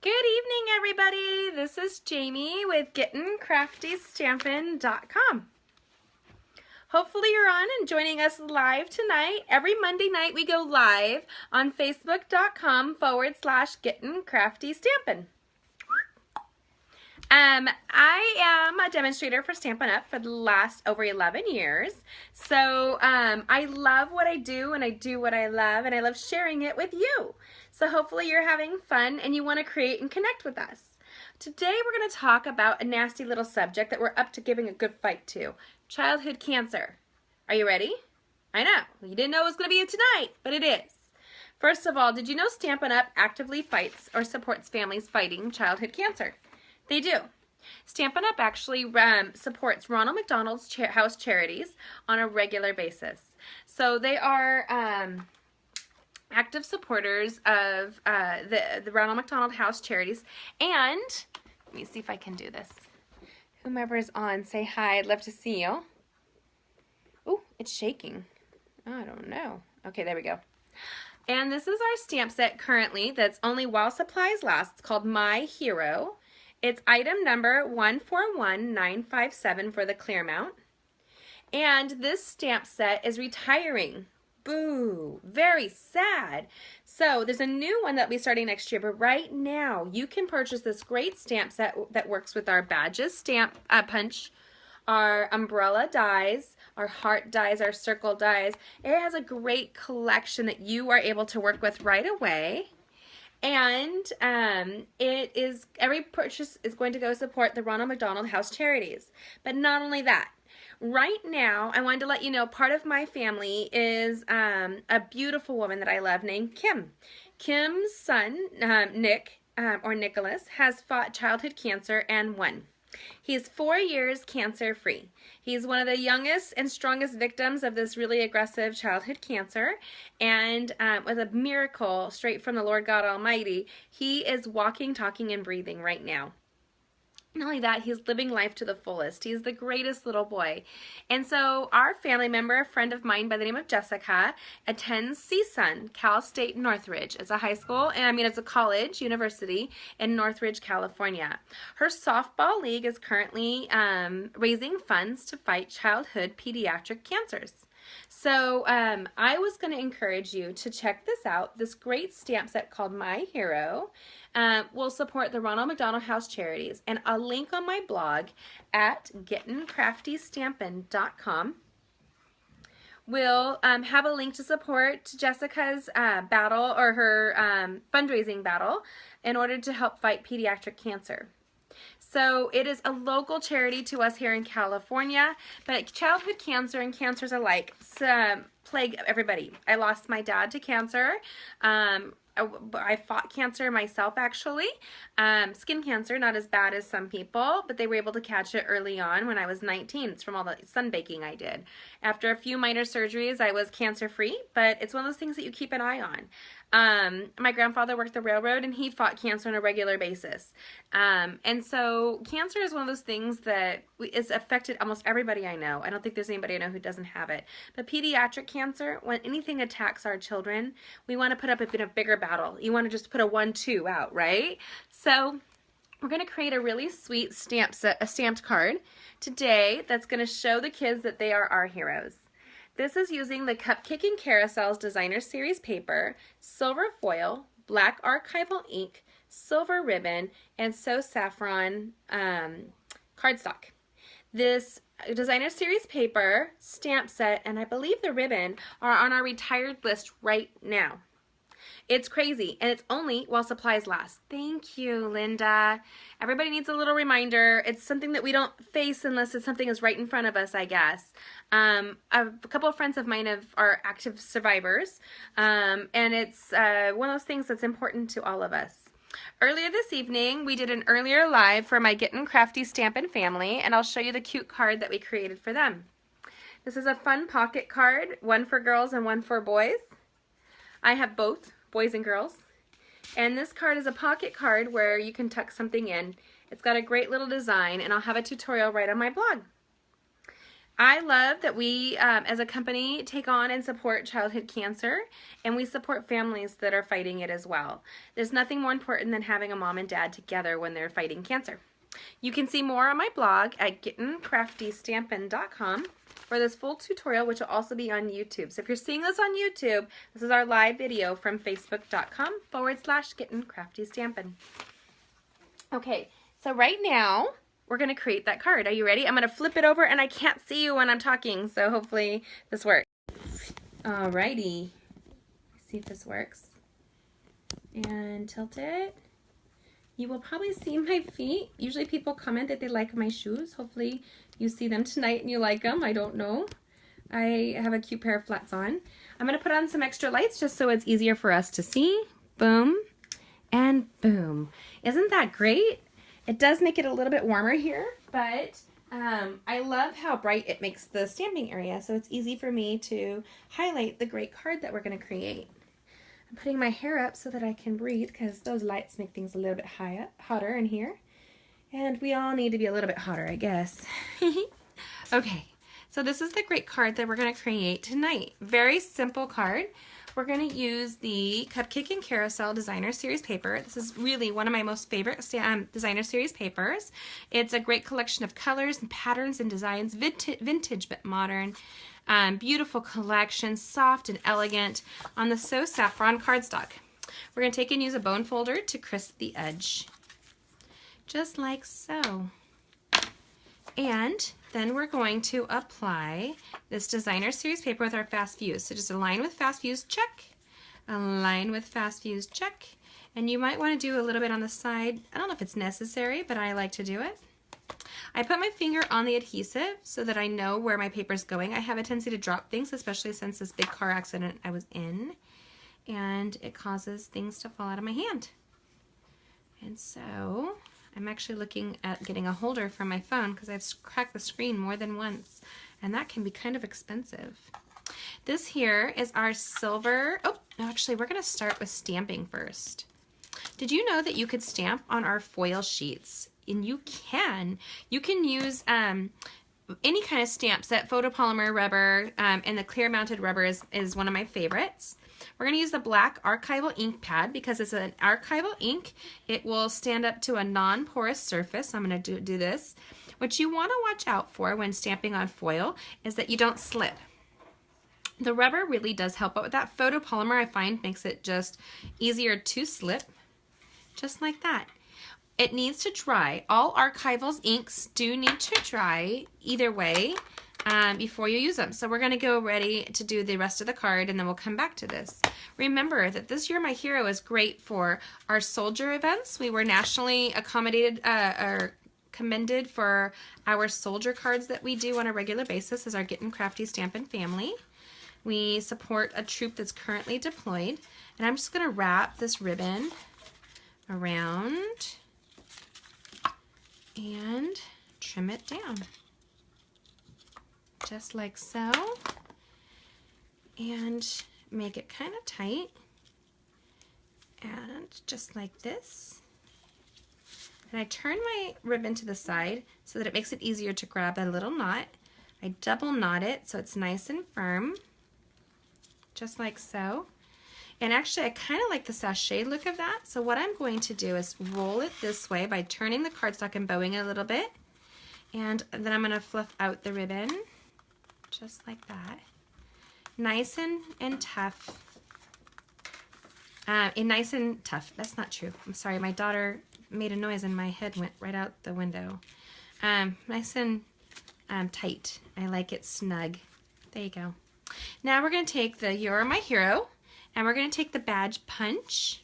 Good evening, everybody. This is Jamie with GettinCraftyStampin.com. Hopefully you're on and joining us live tonight. Every Monday night we go live on Facebook.com/GettinCraftyStampin'. I am a demonstrator for Stampin' Up! For the last over 11 years. So I love what I do, and I do what I love, and I love sharing it with you. So hopefully you're having fun and you want to create and connect with us. Today we're going to talk about a nasty little subject that we're up to giving a good fight to: childhood cancer. Are you ready? I know, you didn't know it was going to be tonight, but it is. First of all, did you know Stampin' Up! Actively fights or supports families fighting childhood cancer? They do. Stampin' Up! Actually supports Ronald McDonald's House Charities on a regular basis. So they are active supporters of the Ronald McDonald House Charities. And, let me see if I can do this. Whomever is on, say hi. I'd love to see you. Ooh, it's shaking. I don't know. Okay, there we go. And this is our stamp set currently that's only while supplies last. It's called My Hero. It's item number 141957 for the Clearmount. And this stamp set is retiring. Boo! Very sad. So there's a new one that'll be starting next year, but right now you can purchase this great stamp set that works with our badges, stamp punch, our umbrella dies, our heart dies, our circle dies. It has a great collection that you are able to work with right away. And every purchase is going to go support the Ronald McDonald House Charities. But not only that, right now I wanted to let you know part of my family is a beautiful woman that I love named Kim. Kim's son, Nick, or Nicholas, has fought childhood cancer and won. He's 4 years cancer-free. He's one of the youngest and strongest victims of this really aggressive childhood cancer, and with a miracle straight from the Lord God Almighty, he is walking, talking, and breathing right now. Not only that, he's living life to the fullest. He's the greatest little boy. And so our family member, a friend of mine by the name of Jessica, attends CSUN, Cal State Northridge. It's a high school, and it's a college, university in Northridge, California. Her softball league is currently raising funds to fight childhood pediatric cancers. So I was going to encourage you to check this out. This great stamp set called My Hero will support the Ronald McDonald House Charities, and a link on my blog at GettinCraftyStampin.com will have a link to support Jessica's battle, or her fundraising battle, in order to help fight pediatric cancer. So it is a local charity to us here in California, but childhood cancer and cancers alike plague everybody. I lost my dad to cancer. I fought cancer myself, actually. Skin cancer, not as bad as some people, but they were able to catch it early on when I was 19. It's from all the sunbaking I did. After a few minor surgeries, I was cancer-free, but it's one of those things that you keep an eye on. My grandfather worked the railroad, and he fought cancer on a regular basis. And so cancer is one of those things that is affected almost everybody I know. I don't think there's anybody I know who doesn't have it. But pediatric cancer, when anything attacks our children, we want to put up a bigger battle. You want to just put a 1-2 out, right? So we're going to create a really sweet stamp set, a stamped card today that's going to show the kids that they are our heroes. This is using the Cupcake and Carousels Designer Series paper, silver foil, black archival ink, silver ribbon, and So Saffron cardstock. This Designer Series paper, stamp set, and I believe the ribbon are on our retired list right now. It's crazy, and it's only while supplies last. Thank you, Linda. Everybody needs a little reminder. It's something that we don't face unless it's something that's right in front of us, I guess. A couple of friends of mine are active survivors, and it's one of those things that's important to all of us. Earlier this evening, we did an earlier live for my Gettin' Crafty Stampin' family, and I'll show you the cute card that we created for them. This is a fun pocket card, one for girls and one for boys. I have both, boys and girls. And this card is a pocket card where you can tuck something in. It's got a great little design, and I'll have a tutorial right on my blog. I love that we, as a company, take on and support childhood cancer, and we support families that are fighting it as well. There's nothing more important than having a mom and dad together when they're fighting cancer. You can see more on my blog at gettingcraftystampin.com for this full tutorial, which will also be on YouTube. So if you're seeing this on YouTube, this is our live video from facebook.com/gettingcraftystampin. Okay, so right now, we're going to create that card. Are you ready? I'm going to flip it over, and I can't see you when I'm talking, so hopefully this works. Alrighty. See if this works. And tilt it. You will probably see my feet. Usually people comment that they like my shoes. Hopefully you see them tonight and you like them. I don't know. I have a cute pair of flats on. I'm going to put on some extra lights just so it's easier for us to see. Boom and boom. Isn't that great? It does make it a little bit warmer here, but I love how bright it makes the stamping area, so it's easy for me to highlight the great card that we're going to create. I'm putting my hair up so that I can breathe because those lights make things a little bit hotter in here. And we all need to be a little bit hotter, I guess. Okay, so this is the great card that we're going to create tonight. Very simple card. We're going to use the Cupcake and Carousel Designer Series paper. This is really one of my most favorite Designer Series papers. It's a great collection of colors and patterns and designs, vintage but modern. Beautiful collection, soft and elegant on the So Saffron cardstock. We're going to take and use a bone folder to crisp the edge, just like so. And then we're going to apply this Designer Series paper with our Fast Fuse. So just align with Fast Fuse, check. Align with Fast Fuse, check. And you might want to do a little bit on the side. I don't know if it's necessary, but I like to do it. I put my finger on the adhesive so that I know where my paper is going. I have a tendency to drop things, especially since this big car accident I was in, and it causes things to fall out of my hand. And so I'm actually looking at getting a holder for my phone because I've cracked the screen more than once, and that can be kind of expensive. This here is our silver. Oh, no, actually, we're going to start with stamping first. Did you know that you could stamp on our foil sheets? And you can use any kind of stamps. That photopolymer rubber and the clear mounted rubber is one of my favorites. We're going to use the black archival ink pad because it's an archival ink. It will stand up to a non-porous surface. I'm going to do this. What you want to watch out for when stamping on foil is that you don't slip. The rubber really does help, but with that photopolymer I find makes it just easier to slip, just like that. It needs to dry. All archival inks do need to dry either way before you use them. So we're going to go ready to do the rest of the card, and then we'll come back to this. Remember that this You're My Hero is great for our soldier events. We were nationally accommodated or commended for our soldier cards that we do on a regular basis as our Getting Crafty Stampin' family. We support a troop that's currently deployed, and I'm just going to wrap this ribbon around and trim it down, just like so, and make it kind of tight, and just like this. And I turn my ribbon to the side so that it makes it easier to grab that little knot. I double knot it so it's nice and firm, just like so. And actually, I kind of like the sachet look of that. So what I'm going to do is roll it this way by turning the cardstock and bowing it a little bit. And then I'm going to fluff out the ribbon, just like that. Nice and tough. Nice and tough. That's not true. I'm sorry. My daughter made a noise and my head went right out the window. Nice and tight. I like it snug. There you go. Now we're going to take the You're My Hero, and we're going to take the badge punch.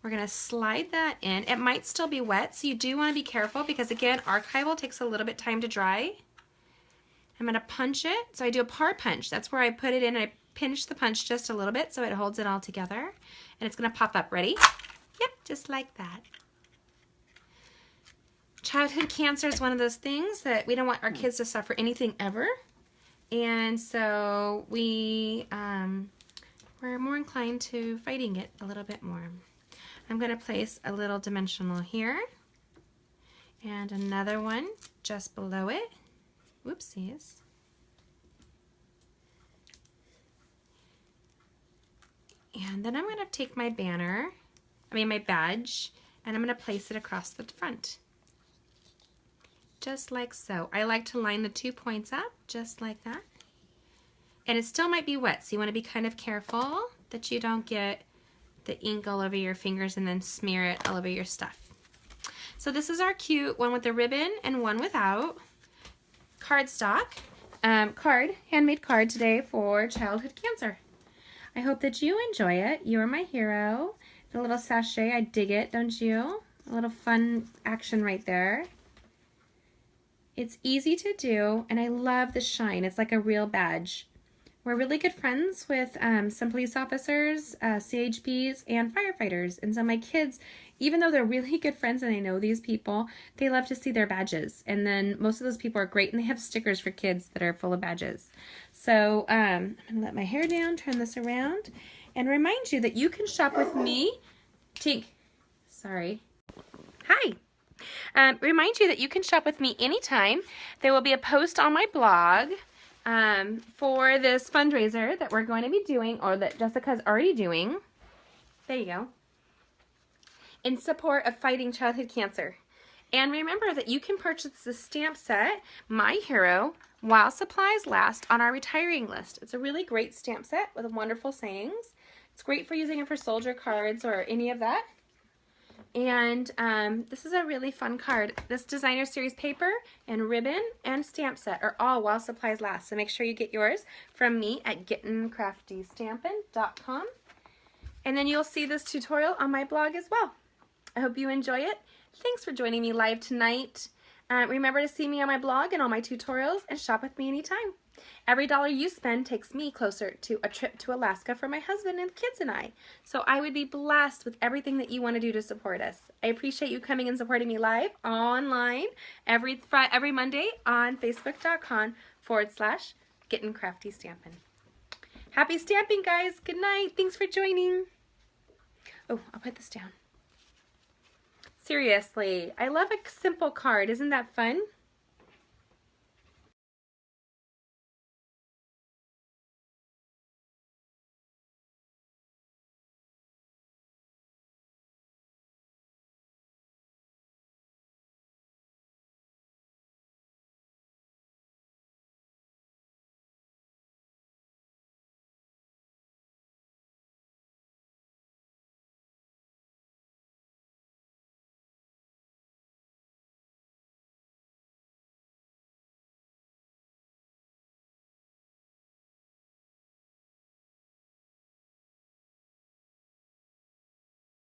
We're going to slide that in. It might still be wet, so you do want to be careful because, again, archival takes a little bit time to dry. I'm going to punch it. So I do a par punch. That's where I put it in. I pinch the punch just a little bit so it holds it all together. And it's going to pop up. Ready? Yep, just like that. Childhood cancer is one of those things that we don't want our kids to suffer anything ever. And so we're more inclined to fighting it a little bit more. I'm going to place a little dimensional here and another one just below it. Whoopsies. And then I'm going to take my my badge, and I'm going to place it across the front. Just like so. I like to line the 2 points up, just like that. And it still might be wet, so you want to be kind of careful that you don't get the ink all over your fingers and then smear it all over your stuff. So this is our cute one with the ribbon and one without. Cardstock. Handmade card today for childhood cancer. I hope that you enjoy it. You are my hero. The little sachet, I dig it, don't you? A little fun action right there. It's easy to do, and I love the shine. It's like a real badge. We're really good friends with some police officers, CHPs, and firefighters. And so my kids, even though they're really good friends and I know these people, they love to see their badges. And then most of those people are great, and they have stickers for kids that are full of badges. So I'm going to let my hair down, turn this around, and remind you that you can shop with me. Tink, sorry. Hi. Remind you that you can shop with me anytime. There will be a post on my blog for this fundraiser that we're going to be doing, or that Jessica's already doing. There you go. In support of fighting childhood cancer. And remember that you can purchase the stamp set, My Hero, while supplies last, on our retiring list. It's a really great stamp set with wonderful sayings. It's great for using it for soldier cards or any of that. And this is a really fun card. This designer series paper and ribbon and stamp set are all while supplies last. So make sure you get yours from me at gettingcraftystampin.com. And then you'll see this tutorial on my blog as well. I hope you enjoy it. Thanks for joining me live tonight. Remember to see me on my blog and all my tutorials, and shop with me anytime. Every dollar you spend takes me closer to a trip to Alaska for my husband and kids and I. So I would be blessed with everything that you want to do to support us. I appreciate you coming and supporting me live online every Monday on facebook.com/gettingcraftystampin. Happy stamping, guys. Good night. Thanks for joining. Oh, I'll put this down. Seriously, I love a simple card. Isn't that fun?